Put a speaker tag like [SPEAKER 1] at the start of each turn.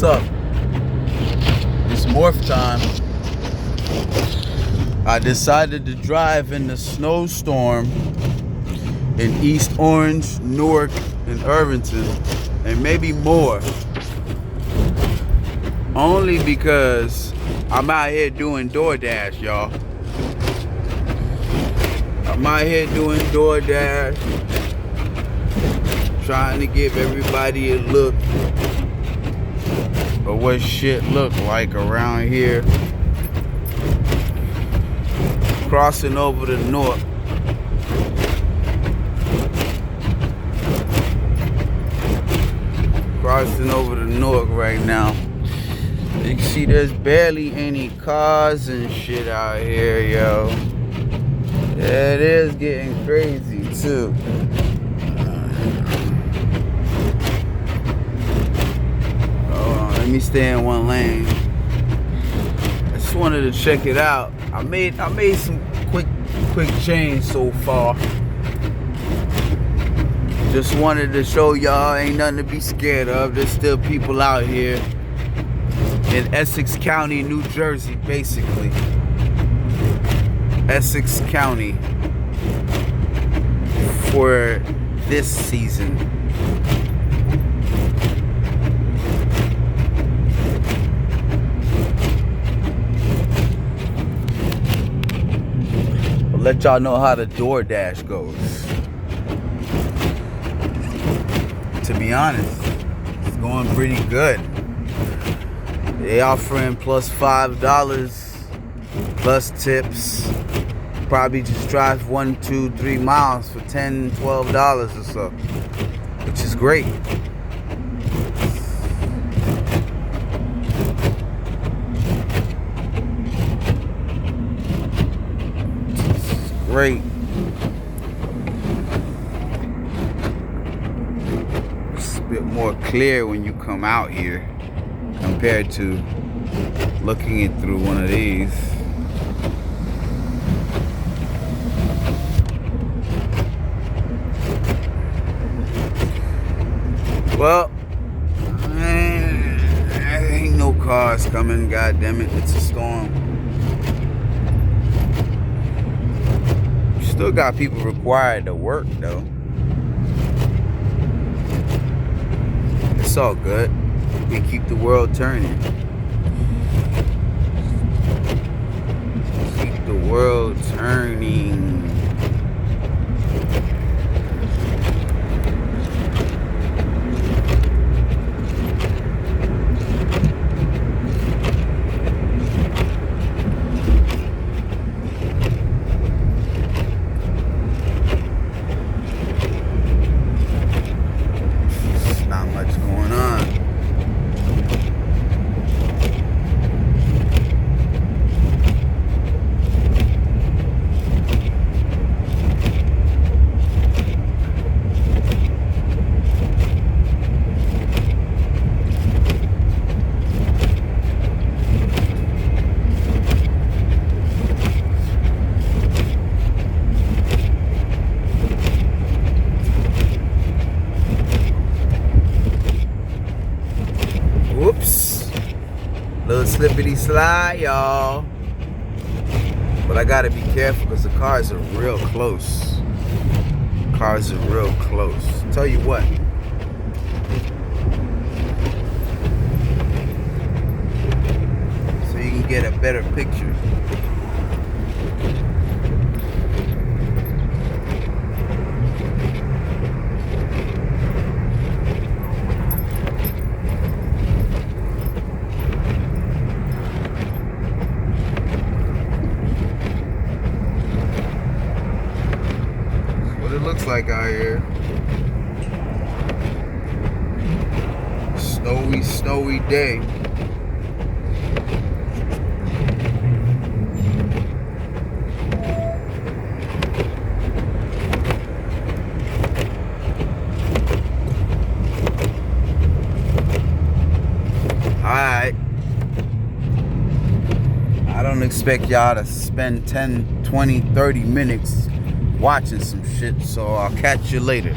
[SPEAKER 1] what's up? It's morph time. I decided to drive in the snowstorm in East Orange, Newark, and Irvington, and maybe more. Only because I'm out here doing DoorDash, y'all. I'm out here doing DoorDash, trying to give everybody a look of what shit look like around here. Crossing over the north. Crossing over the north right now. You can see there's barely any cars and shit out here, yo. Yeah, it is getting crazy too. Let me stay in one lane. I just wanted to check it out. I made some quick change so far. Just wanted to show y'all ain't nothing to be scared of. There's still people out here in Essex County, New Jersey, basically. Essex County for this season. Let y'all know how the DoorDash goes. To be honest, it's going pretty good. They offering plus $5 plus tips. Probably just drive 1, 2, 3 miles for $10, $12 or so, which is great. Great. It's a bit more clear when you come out here compared to looking it through one of these. Well, ain't no cars coming, god damn it, it's a storm. Still got people required to work though. It's all good. We keep the world turning. Keep the world turning. Whoops. Little slippity slide, y'all. But I gotta be careful because the cars are real close. Cars are real close. Tell you what. So you can get a better picture. It looks like out here. Snowy day. Alright. I don't expect y'all to spend 10, 20, 30 minutes watching some shit, so I'll catch you later.